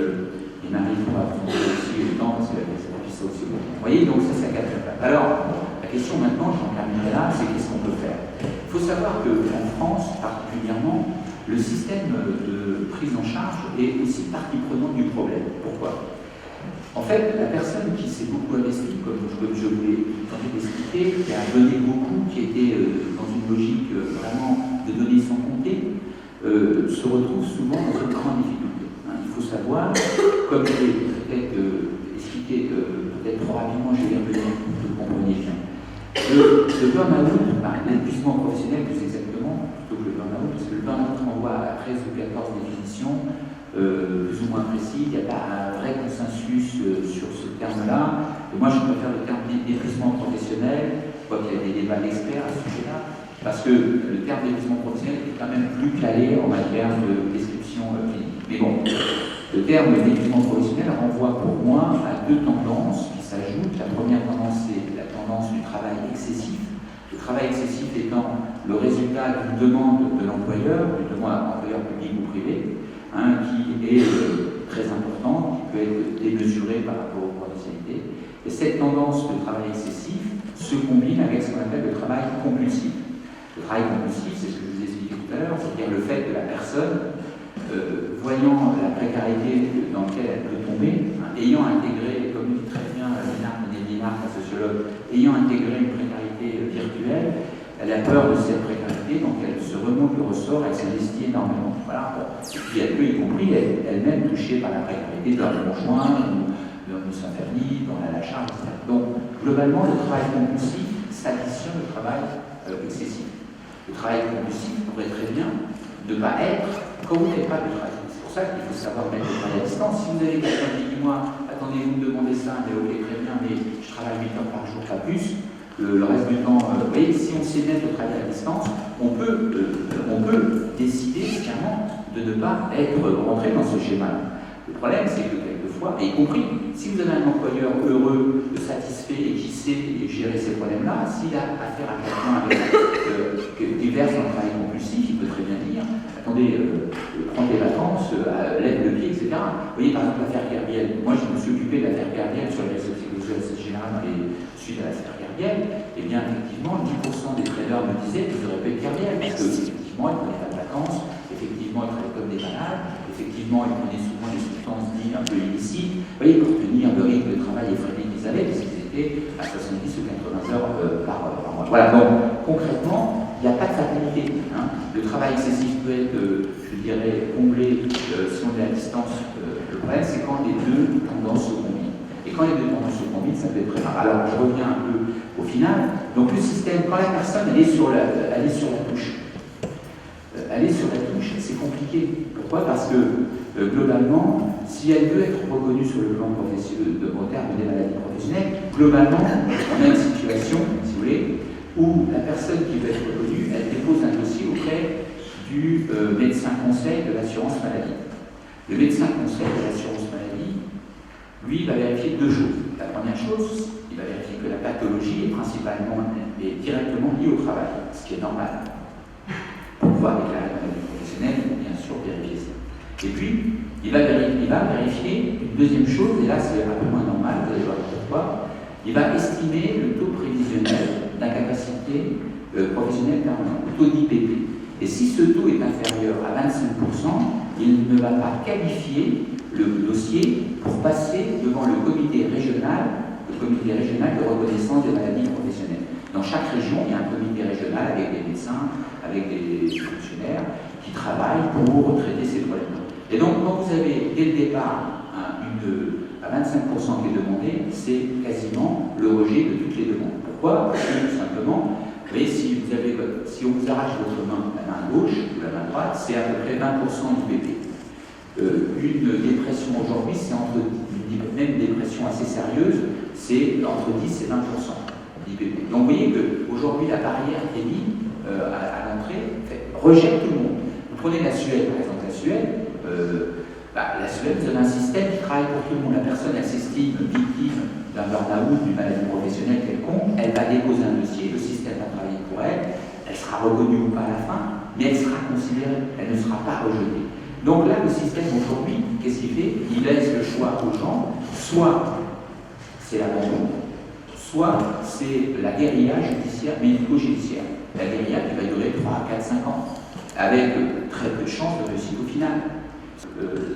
Marie pourra prendre aussi le temps, parce qu'elle a vu ça aussi. Vous voyez, donc ça, c'est la quatrième phase. Alors, la question maintenant, j'en terminerai là, c'est qu'est-ce qu'on peut faire? Il faut savoir qu'en France, particulièrement, le système de prise en charge est aussi partie prenante du problème. Pourquoi? En fait, la personne qui s'est beaucoup investie, comme je voulais tenter d'expliquer, qui a donné beaucoup, qui était dans une logique vraiment de donner sans compter, se retrouve souvent dans une grande difficulté. Il faut savoir, comme je l'ai peut-être expliqué peut-être trop rapidement, je vais y revenir pour que vous compreniez bien. Le burn-out, l'épuisement professionnel plus exactement, plutôt que le burn-out, parce que le burn-out renvoie à 13 ou 14 définitions, plus ou moins précis, il n'y a pas un vrai consensus sur ce terme-là. Et moi, je préfère le terme d'épuisement professionnel, je vois qu'il y a des débats d'experts à ce sujet-là, parce que le terme d'épuisement professionnel est quand même plus calé en matière de description clinique. Mais bon, le terme d'épuisement professionnel renvoie pour moi à 2 tendances qui s'ajoutent. La première tendance, c'est la tendance du travail excessif. Le travail excessif étant le résultat d'une demande de l'employeur, du moins employeur public ou privé, qui est très importante, qui peut être démesurée par rapport aux potentialités. Et cette tendance de travail excessif se combine avec ce qu'on appelle le travail compulsif. Le travail compulsif, c'est ce que je vous ai expliqué tout à l'heure, c'est-à-dire le fait que la personne, voyant la précarité dans laquelle elle peut tomber, ayant intégré, comme dit très bien Lénard, la sociologue, ayant intégré une précarité virtuelle, elle a peur de cette précarité, donc elle se remonte le ressort, elle s'investit énormément. Voilà. Puis elle peut, y compris elle-même, touchée par la précarité d'un conjoint ou de sa famille, dont elle a la charge, etc. Donc, globalement, le travail compulsif s'additionne au travail excessif. Le travail compulsif pourrait très bien ne pas être quand vous n'avez pas de travail. C'est pour ça qu'il faut savoir mettre le travail à distance. Si vous avez quelqu'un qui dit, moi, attendez, vous me demandez ça, mais ok, très bien, mais je travaille 8 heures par jour, pas plus. Le reste du temps, vous voyez, si on sait mettre le travail à distance, on peut décider clairement de ne pas être rentré dans ce schéma. Le problème, c'est que quelquefois, fois, et y compris si vous avez un employeur heureux, satisfait et qui sait gérer ces problèmes-là, s'il a affaire à quelqu'un avec divers en travail compulsif, il peut très bien dire attendez, prends des vacances, lève le pied, etc. Vous voyez par exemple l'affaire Kerviel. Moi je me suis occupé de l'affaire Kerviel sur les réseaux sociaux générales suite à l'affaire Kerviel. Et bien effectivement, 10% des traders me disaient qu'ils auraient payé Kerviel parce qu'effectivement ils prenaient pas de vacances, effectivement ils travaillaient comme des malades, effectivement ils prenaient souvent des substances dites un peu illicites, vous voyez, pour tenir le rythme de travail effréné qu'ils avaient, puisqu'ils étaient à 70 ou 80 heures par mois. Voilà, donc concrètement, il n'y a pas de fatalité. Hein. Le travail excessif peut être, je dirais, comblé si on est à distance. Le problème, c'est quand les deux tendances se combinent. Et quand les deux tendances se combinent, ça peut être très grave. Alors, je reviens un peu au final. Donc, le système, quand la personne elle est sur la touche, c'est compliqué. Pourquoi? Parce que, globalement, si elle veut être reconnue sur le plan professionnel, au terme des maladies professionnelles, globalement, on a une situation, si vous voulez, où la personne qui veut être reconnue, elle dépose un dossier auprès du médecin conseil de l'assurance maladie. Le médecin conseil de l'assurance maladie, lui, va vérifier deux choses. La première chose, il va vérifier que la pathologie est directement liée au travail, ce qui est normal. Pour pouvoir déclarer la maladie professionnelle, il faut bien sûr vérifier ça. Et puis, il va vérifier une deuxième chose, et là c'est un peu moins normal, vous allez voir pourquoi. Il va estimer le taux prévisionnel d'incapacité professionnelle permanente, le taux d'IPP. Et si ce taux est inférieur à 25%, il ne va pas qualifier le dossier pour passer devant le comité régional de reconnaissance des maladies professionnelles. Dans chaque région, il y a un comité régional avec des médecins, avec des fonctionnaires qui travaillent pour traiter ces problèmes. Et donc, quand vous avez dès le départ à 25% qui est demandé, c'est quasiment le rejet de toutes les demandes. Pourquoi? Parce que tout simplement, vous voyez, si on vous arrache votre main, la main gauche ou la main droite, c'est à peu près 20% du BP. Une dépression aujourd'hui, c'est même une dépression assez sérieuse, c'est entre 10 et 20% d'IPP. Donc vous voyez qu'aujourd'hui, la barrière qui est mise à l'entrée rejette tout le monde. Vous prenez la Suède, par exemple, la Suède, vous avez un système qui travaille pour tout le monde. La personne, elle s'estime victime d'un burn-out, d'une maladie professionnelle quelconque, elle va déposer un dossier, le système va travailler pour elle, elle sera reconnue ou pas à la fin, mais elle sera considérée, elle ne sera pas rejetée. Donc là, le système aujourd'hui, qu'est-ce qu'il fait? Il laisse le choix aux gens, soit c'est l'abandon, soit c'est la guérilla judiciaire, médico-judiciaire. La guérilla qui va durer 3, 4, 5 ans, avec très peu de chances de réussite au final.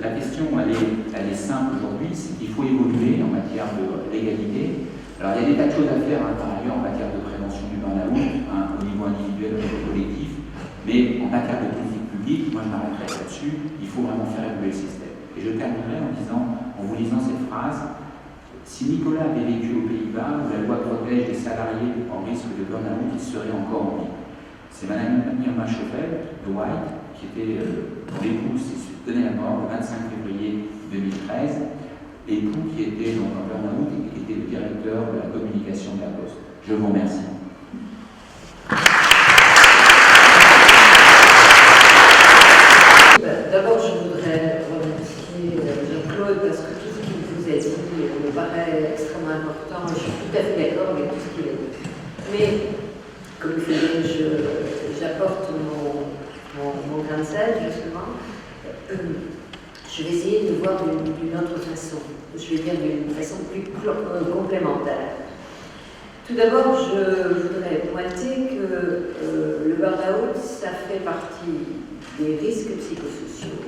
La question, elle est simple aujourd'hui, c'est qu'il faut évoluer en matière de légalité. Alors, il y a des tas de choses à faire, par ailleurs, en matière de prévention du burn-out, au niveau individuel, au niveau collectif, mais en matière de politique publique, moi je m'arrêterai là-dessus, il faut vraiment faire évoluer le système. Et je terminerai en vous lisant cette phrase. Si Nicolas avait vécu aux Pays-Bas, où la loi protège les salariés en risque de burn-out, il serait encore en vie. C'est Madame Irma Chauvel de White, qui était l'époux, s'est donné la mort le 25 février 2013, l'époux qui était donc en burn-out et qui était le directeur de la communication de la Poste. Je vous remercie. D'abord, je voudrais remercier Jean-Claude parce que tout ce qu'il vous a dit me paraît extrêmement important et je suis tout à fait d'accord avec tout ce qu'il a dit. Mais, comme vous voyez, j'apporte mon grain de sel, justement. Je vais essayer de voir d'une autre façon. Je vais dire d'une façon plus complémentaire. Tout d'abord, je voudrais pointer que le burn-out, ça fait partie des risques psychosociaux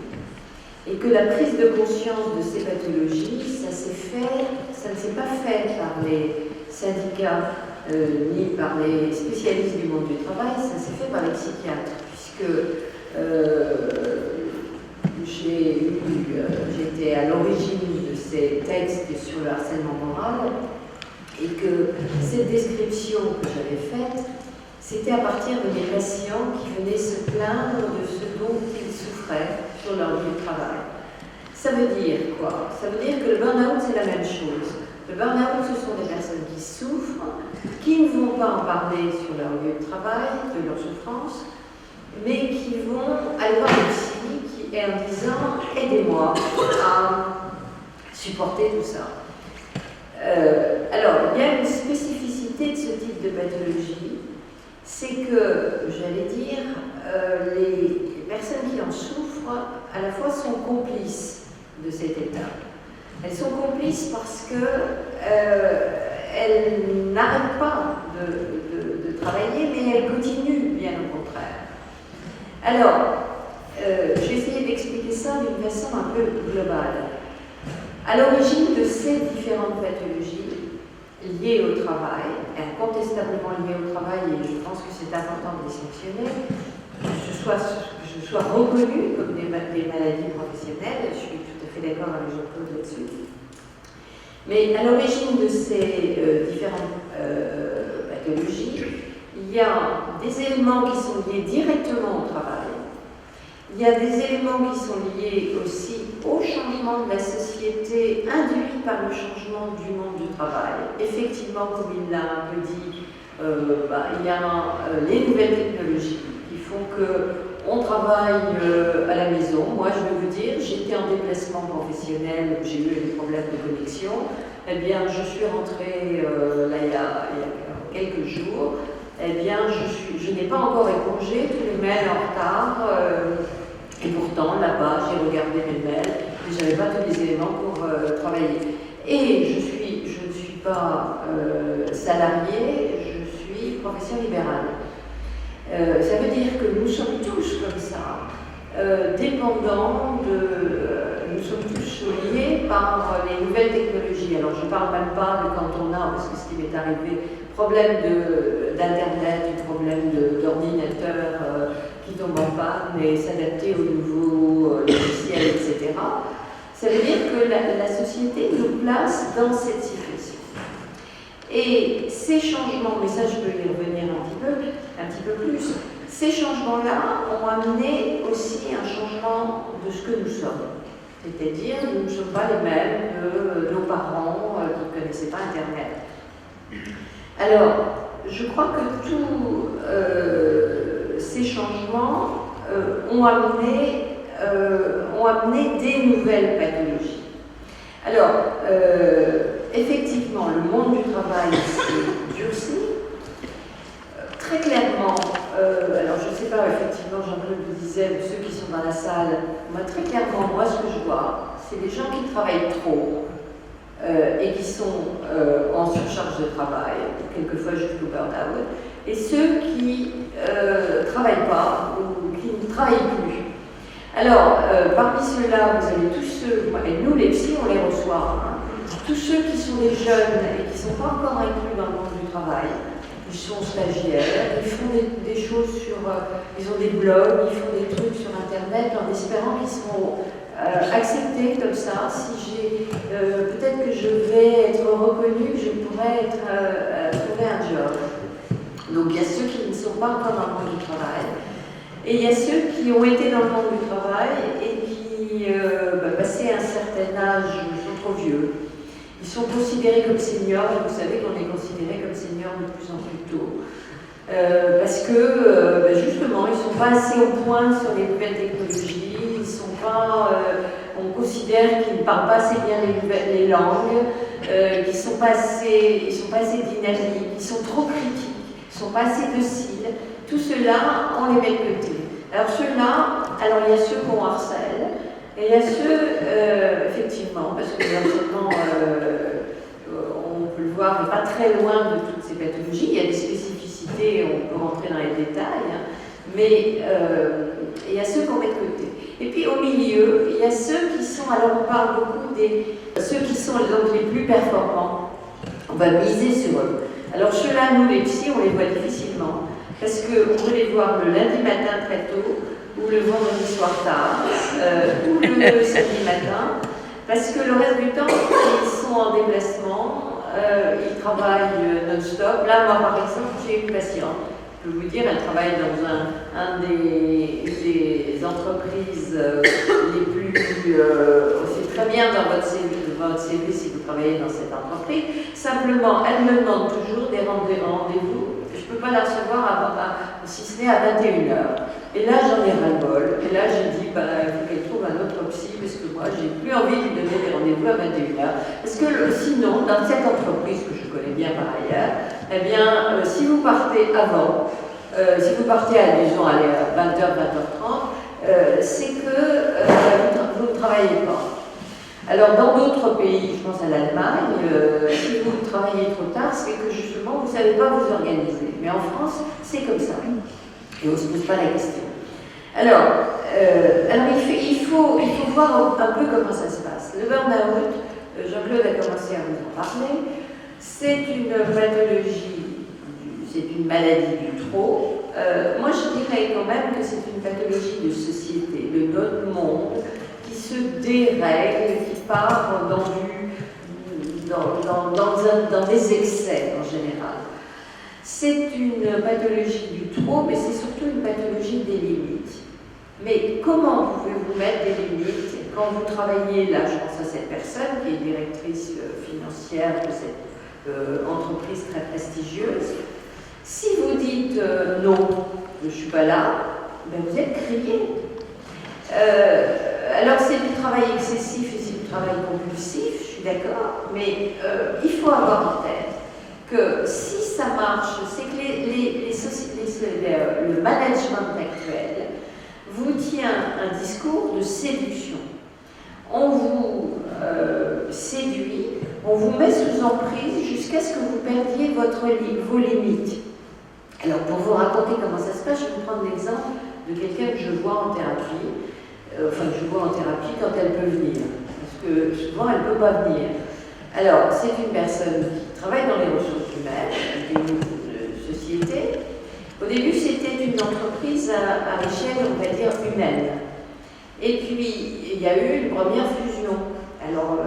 et que la prise de conscience de ces pathologies, ça ne s'est pas fait par les syndicats ni par les spécialistes du monde du travail, ça s'est fait par les psychiatres, puisque j'étais à l'origine de ces textes sur le harcèlement moral et que cette description que j'avais faite, c'était à partir de mes patients qui venaient se plaindre de ce dont ils souffraient sur leur lieu de travail. Ça veut dire quoi? Ça veut dire que le burn-out, c'est la même chose. Le burn-out, ce sont des personnes qui souffrent, qui ne vont pas en parler sur leur lieu de travail, de leur souffrance, mais qui vont aller voir le psy en disant « aidez-moi à supporter tout ça. Alors, il y a une spécificité de ce type de pathologie, c'est que, j'allais dire, les personnes qui en souffrent, à la fois sont complices de cet état. Elles sont complices parce qu'elles n'arrêtent pas de travailler, mais elles continuent, bien au contraire. Alors, je vais essayer d'expliquer ça d'une façon un peu globale. À l'origine de ces différentes pathologies liées au travail, incontestablement liées au travail, et je pense que c'est important de les sanctionner, que ce soit reconnu comme des maladies professionnelles, je suis tout à fait d'accord avec Jean-Claude là-dessus. Mais à l'origine de ces différentes pathologies, il y a des éléments qui sont liés directement au travail. Il y a des éléments qui sont liés aussi au changement de la société induit par le changement du monde du travail. Effectivement, comme il l'a un peu dit, il y a les nouvelles technologies qui font qu'on travaille à la maison. Moi, je vais vous dire, j'étais en déplacement professionnel, j'ai eu des problèmes de connexion. Eh bien, je suis rentrée là, il y a quelques jours. Eh bien, je n'ai pas encore épongé tous les mails en retard. Et pourtant, là-bas, j'ai regardé mes mails, mais je n'avais pas tous les éléments pour travailler. Et je ne suis pas salariée, je suis profession libérale. Ça veut dire que nous sommes tous comme ça, dépendants nous sommes tous liés par les nouvelles technologies. Alors, je ne parle même pas de quand on a, parce que ce qui m'est arrivé, problème d'Internet, problème d'ordinateur qui tombe en panne et s'adapter aux nouveaux logiciels, etc. Ça veut dire que la société nous place dans cette situation. Et ces changements, mais ça je peux y revenir un petit peu plus, ces changements-là ont amené aussi un changement de ce que nous sommes. C'est-à-dire, nous ne sommes pas les mêmes que nos parents qui ne connaissaient pas Internet. Alors, je crois que tous ces changements ont amené des nouvelles pathologies. Alors, effectivement, le monde du travail s'est durci. Très clairement, alors je ne sais pas, effectivement, Jean-Claude vous disait, ceux qui sont dans la salle, très clairement, moi, ce que je vois, c'est des gens qui travaillent trop et qui sont en surcharge de travail, quelquefois jusqu'au burn-out, et ceux qui ne travaillent pas ou qui ne travaillent plus. Alors, parmi ceux-là, vous avez tous ceux, et nous les psys, on les reçoit, tous ceux qui sont des jeunes et qui ne sont pas encore inclus dans le monde du travail. Ils sont stagiaires, ils font des choses ils ont des blogs, ils font des trucs sur Internet en espérant qu'ils seront acceptés comme ça. Si peut-être que je vais être reconnue, je pourrais trouver un job. Donc il y a ceux qui ne sont pas encore dans le monde du travail. Et il y a ceux qui ont été dans le monde du travail et qui, passé un certain âge, sont trop vieux. Ils sont considérés comme seniors, et vous savez qu'on est considérés comme seniors de plus en plus tôt. Parce que, justement, ils ne sont pas assez au point sur les nouvelles technologies, on considère qu'ils ne parlent pas assez bien les langues, qu'ils ne sont pas assez dynamiques, qu'ils sont trop critiques, ils ne sont pas assez dociles. Tout cela, on les met de côté. Alors ceux-là, il y a ceux qu'on harcèle, et il y a ceux, effectivement, parce que le harcèlement, on peut le voir, n'est pas très loin de toutes ces pathologies. Il y a des spécificités, on peut rentrer dans les détails, mais il y a ceux qu'on met de côté. Et puis au milieu, il y a ceux qui sont, alors on parle beaucoup ceux qui sont donc les plus performants. On va miser sur eux. Alors ceux-là, nous les psys, on les voit difficilement, parce qu'on peut les voir le lundi matin très tôt, ou le vendredi soir tard, ou le samedi matin, parce que le reste du temps, ils sont en déplacement, ils travaillent non-stop. Là, moi, par exemple, j'ai une patiente, je peux vous dire, elle travaille dans un des entreprises les plus... c'est très bien dans votre CV si vous travaillez dans cette entreprise. Simplement, elle me demande toujours des rendez-vous. Je ne peux pas la recevoir si ce n'est à 21h. Et là, j'en ai ai ras-le-bol. Et là, j'ai dit, bah, il faut qu'elle trouve un autre psy, parce que moi, j'ai plus envie de lui donner des rendez-vous à 21h. Parce que sinon, dans cette entreprise que je connais bien par ailleurs, eh bien, si vous partez avant, si vous partez à, disons, allez, à 20h, 20h30, c'est que vous ne travaillez pas. Alors, dans d'autres pays, je pense à l'Allemagne, si vous travaillez trop tard, c'est que justement, vous ne savez pas vous organiser. Mais en France, c'est comme ça. Et on ne se pose pas la question. Alors il faut voir un peu comment ça se passe. Le burn-out, Jean-Claude a commencé à vous en parler, c'est une pathologie, c'est une maladie du trop. Moi, je dirais quand même que c'est une pathologie de société, de notre monde, qui se dérègle, qui part dans des excès en général. C'est une pathologie du trop, mais c'est surtout une pathologie des limites. Mais comment pouvez-vous mettre des limites quand vous travaillez, là je pense à cette personne qui est directrice financière de cette entreprise très prestigieuse, si vous dites non, je ne suis pas là, ben vous êtes grillé. Alors c'est du travail excessif et c'est du travail compulsif, je suis d'accord, mais il faut avoir en tête que si ça marche, c'est que le management actuel vous tient un discours de séduction. On vous séduit, on vous met sous emprise jusqu'à ce que vous perdiez vos limites. Alors pour vous raconter comment ça se passe, je vais vous prendre l'exemple de quelqu'un que je vois en thérapie. Enfin, je vois en thérapie quand elle peut venir, parce que souvent elle ne peut pas venir. Alors, c'est une personne qui travaille dans les ressources humaines, une société. Au début, c'était une entreprise à échelle, on va dire, humaine. Et puis, il y a eu une première fusion. Alors,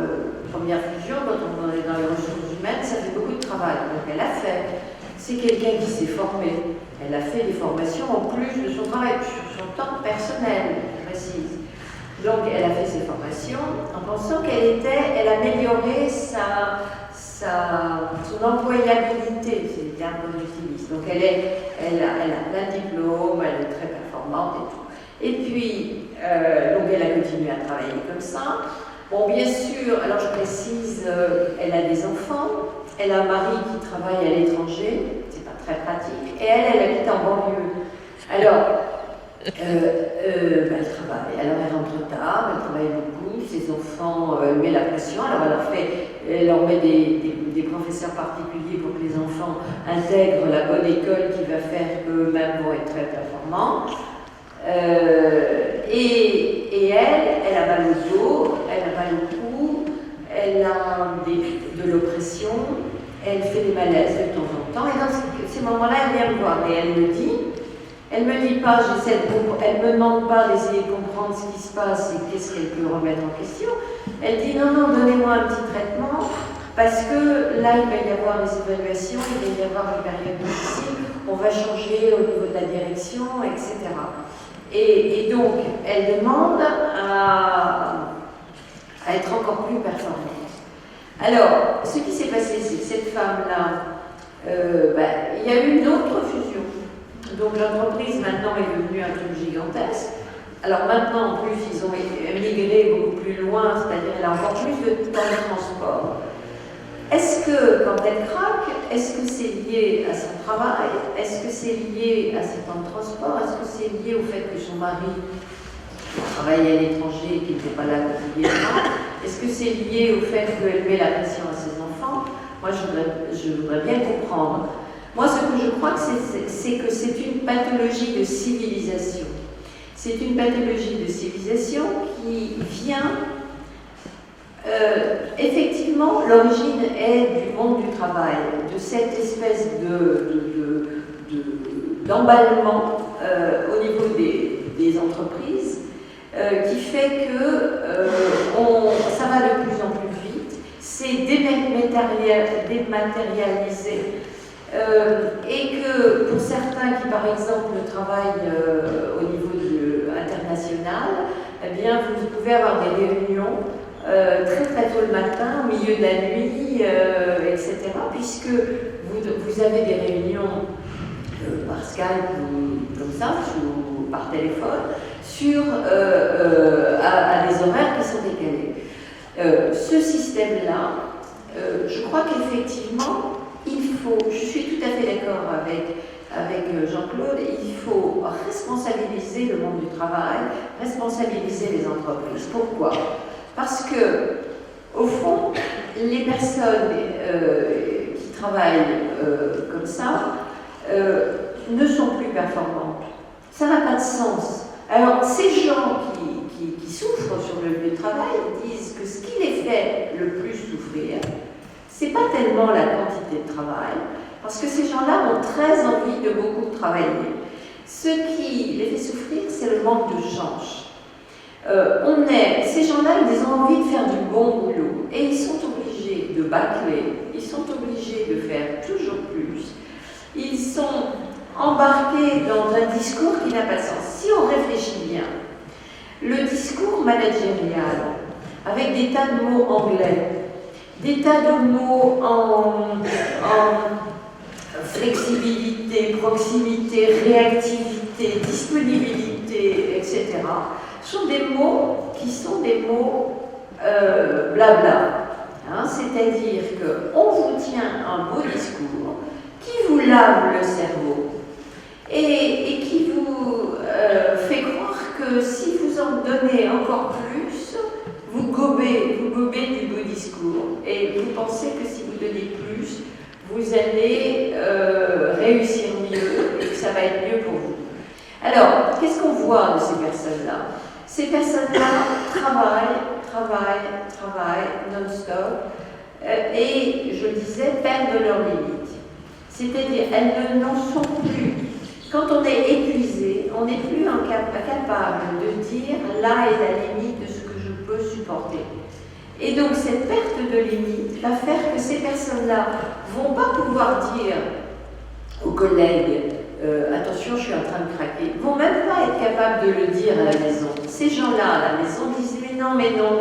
première fusion, quand on est dans les ressources humaines, ça fait beaucoup de travail. Donc, elle a fait. C'est quelqu'un qui s'est formé. Elle a fait des formations en plus de son travail, sur son temps personnel, je précise. Donc, elle a fait ses formations en pensant elle améliorait son employabilité, c'est le terme qu'on utilise. Donc, elle a plein de diplômes, elle est très performante et tout. Et puis, donc, elle a continué à travailler comme ça. Bon, bien sûr, alors je précise, elle a des enfants, elle a un mari qui travaille à l'étranger, c'est pas très pratique, et elle habite en banlieue. Alors, elle travaille, alors elle rentre tard, elle travaille beaucoup, ses enfants, elle met la pression, alors elle leur met des professeurs particuliers pour que les enfants intègrent la bonne école qui va faire qu'eux-mêmes vont être très performants. Et elle a mal au dos, elle a mal au cou, elle a de l'oppression, elle fait des malaises de temps en temps, et dans ces moments-là, elle vient me voir et elle me dit pas, elle me demande pas d'essayer de comprendre ce qui se passe et qu'est-ce qu'elle peut remettre en question. Elle dit non, donnez-moi un petit traitement, parce que là, il va y avoir des évaluations, il va y avoir une période difficile, on va changer au niveau de la direction, etc. Et donc, elle demande à être encore plus performante. Alors, ce qui s'est passé, c'est que cette femme-là, il y a eu une autre fusion. Donc l'entreprise maintenant est devenue un truc gigantesque. Alors maintenant, en plus, ils ont migré beaucoup plus loin, c'est-à-dire elle a encore plus de temps de transport. Est-ce que, quand elle craque, est-ce que c'est lié à son travail? Est-ce que c'est lié à ses temps de transport? Est-ce que c'est lié au fait que son mari travaillait à l'étranger et qu'il n'était pas là quotidiennement? Est-ce que c'est lié au fait qu'elle met la pression à ses enfants? Moi, je voudrais bien comprendre. Moi, ce que je crois, c'est que c'est une pathologie de civilisation. C'est une pathologie de civilisation qui vient... effectivement, l'origine est du monde du travail, de cette espèce d'emballement au niveau des entreprises qui fait que ça va de plus en plus vite, c'est dématérialisé. Et que pour certains qui, par exemple, travaillent au niveau international, eh bien, vous pouvez avoir des réunions très très tôt le matin, au milieu de la nuit, etc., puisque vous avez des réunions par Skype ou comme ça, par téléphone à des horaires qui sont décalés. Ce système-là, je crois qu'effectivement, je suis tout à fait d'accord avec Jean-Claude, il faut responsabiliser le monde du travail, responsabiliser les entreprises. Pourquoi? Parce que, au fond, les personnes qui travaillent comme ça ne sont plus performantes. Ça n'a pas de sens. Alors, ces gens qui souffrent sur le lieu de travail disent que ce qui les fait le plus souffrir, c'est pas tellement la quantité de travail, parce que ces gens-là ont très envie de beaucoup travailler. Ce qui les fait souffrir, c'est le manque de chance. Ces gens-là, ils ont envie de faire du bon boulot, et ils sont obligés de bâcler, ils sont obligés de faire toujours plus. Ils sont embarqués dans un discours qui n'a pas de sens. Si on réfléchit bien, le discours managérial, avec des tas de mots anglais, des tas de mots en flexibilité, proximité, réactivité, disponibilité, etc., sont des mots qui sont des mots blabla. Hein, c'est-à-dire qu'on vous tient un beau discours qui vous lave le cerveau et qui vous fait croire que si vous en donnez encore plus, vous gobez du beau discours et vous pensez que si vous donnez plus, vous allez réussir mieux et que ça va être mieux pour vous. Alors, qu'est-ce qu'on voit de ces personnes-là? Ces personnes-là travaillent non-stop et, je le disais, perdent leurs limites. C'est-à-dire, elles n'en sont plus. Quand on est épuisé, on n'est plus capable de dire là est la limite de ce que je peux supporter. Et donc cette perte de limite va faire que ces personnes-là ne vont pas pouvoir dire aux collègues attention, je suis en train de craquer. Ils ne vont même pas être capables de le dire à la maison. Ces gens-là à la maison disent mais non,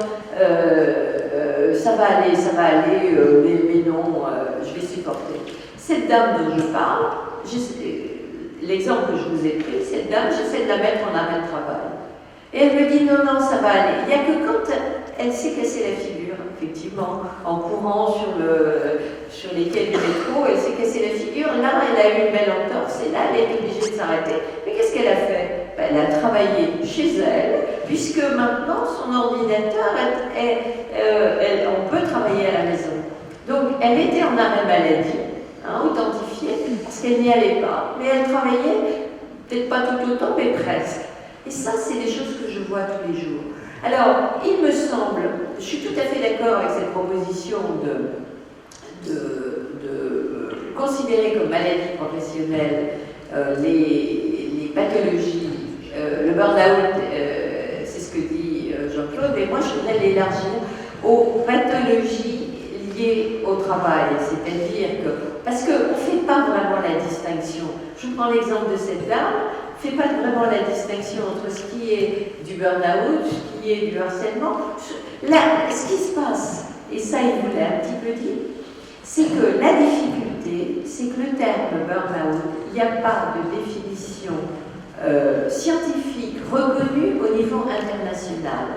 ça va aller, mais non, je vais supporter. Cette dame dont je parle, l'exemple que je vous ai pris, cette dame, j'essaie de la mettre en arrêt de travail. Et elle me dit non, ça va aller. Il n'y a que quand elle s'est cassée la figure, effectivement, en courant sur les quais du métro, elle s'est cassée la figure, là elle a eu une belle entorse, et là elle est obligée de s'arrêter. Mais qu'est-ce qu'elle a fait? Elle a travaillé chez elle, puisque maintenant son ordinateur, on peut travailler à la maison. Donc elle était en arrêt maladie, authentifiée, parce qu'elle n'y allait pas, mais elle travaillait, peut-être pas tout autant, mais presque. Et ça, c'est des choses que je vois tous les jours. Alors, il me semble, je suis tout à fait d'accord avec cette proposition de considérer comme maladie professionnelle les pathologies, le burn-out, c'est ce que dit Jean-Claude, mais moi je voudrais l'élargir aux pathologies liées au travail, c'est-à-dire que, parce qu'on ne fait pas vraiment la distinction. Je vous prends l'exemple de cette dame, on ne fait pas vraiment la distinction entre ce qui est du burn-out, ce qui est du harcèlement. Là, ce qui se passe, et ça il vous l'a un petit peu dit, c'est que la difficulté, c'est que le terme burn-out, il n'y a pas de définition scientifique reconnue au niveau international.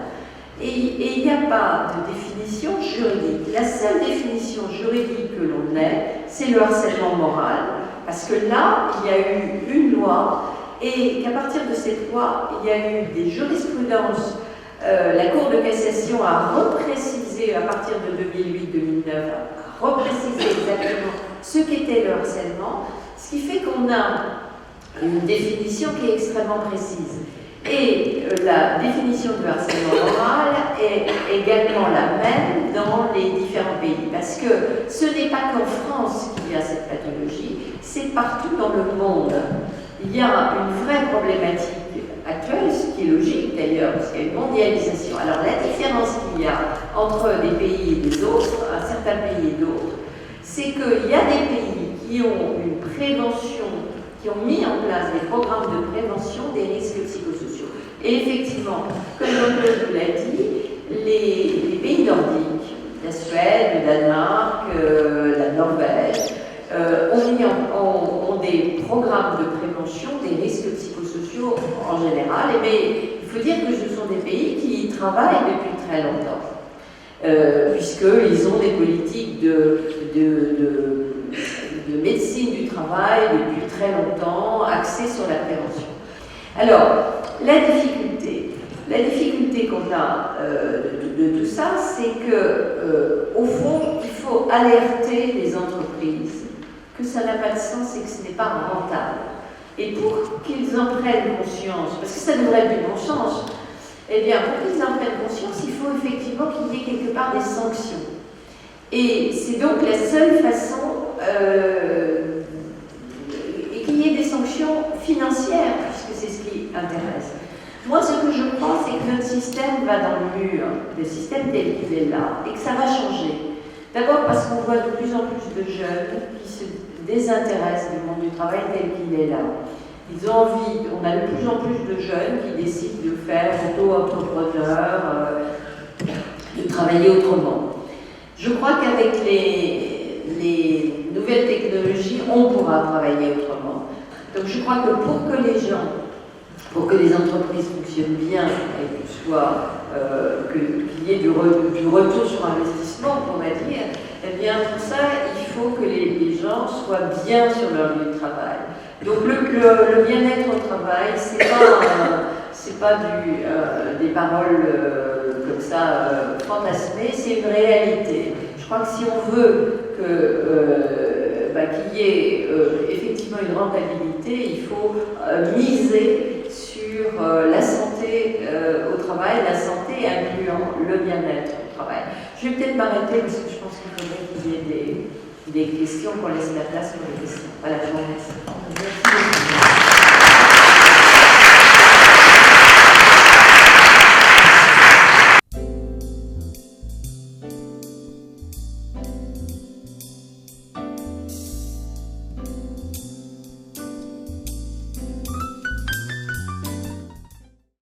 Et il n'y a pas de définition juridique. La seule définition juridique que l'on ait, c'est le harcèlement moral. Parce que là, il y a eu une loi, et qu'à partir de cette loi, il y a eu des jurisprudences. La Cour de cassation a reprécisé, à partir de 2008-2009, a reprécisé exactement ce qu'était le harcèlement, ce qui fait qu'on a une définition qui est extrêmement précise. Et la définition du harcèlement moral est également la même dans les différents pays. Parce que ce n'est pas qu'en France qu'il y a cette pathologie, c'est partout dans le monde. Il y a une vraie problématique actuelle, ce qui est logique d'ailleurs, parce qu'il y a une mondialisation. Alors la différence qu'il y a entre des pays et des autres, un certain pays et d'autres, c'est qu'il y a des pays qui ont une prévention, qui ont mis en place des programmes de prévention des risques psychosociaux. Et effectivement, comme Jean-Claude vous l'a dit, les pays nordiques, la Suède, le Danemark, la Norvège, ont des programmes de prévention des risques psychosociaux sociaux en général, mais il faut dire que ce sont des pays qui travaillent depuis très longtemps, puisqu'ils ont des politiques de médecine du travail depuis très longtemps, axées sur la prévention. Alors, la difficulté qu'on a de tout ça, c'est que, au fond, il faut alerter les entreprises que ça n'a pas de sens et que ce n'est pas rentable. Et pour qu'ils en prennent conscience, parce que ça devrait être du bon sens, eh bien, pour qu'ils en prennent conscience, il faut effectivement qu'il y ait quelque part des sanctions. Et c'est donc la seule façon qu'il y ait des sanctions financières, puisque c'est ce qui intéresse. Moi, ce que je crois, c'est que notre système va dans le mur, le système tel qu'il est là, et que ça va changer. D'abord parce qu'on voit de plus en plus de jeunes qui se désintéressent du monde du travail tel qu'il est là. Ils ont envie, on a de plus en plus de jeunes qui décident de faire auto-entrepreneur, de travailler autrement. Je crois qu'avec les nouvelles technologies, on pourra travailler autrement. Donc je crois que pour que les entreprises fonctionnent bien et qu'il y ait du retour sur investissement, on va dire, eh bien pour ça, il faut que les gens soient bien sur leur lieu de travail. Donc le bien-être au travail, c'est pas des paroles comme ça fantasmées, c'est une réalité. Je crois que si on veut qu'il y ait effectivement une rentabilité, il faut miser sur la santé au travail, la santé incluant le bien-être au travail. Je vais peut-être m'arrêter parce que je pense qu'il faudrait qu'il y ait des questions, qu'on laisse la place pour les questions. Voilà, je vous remercie.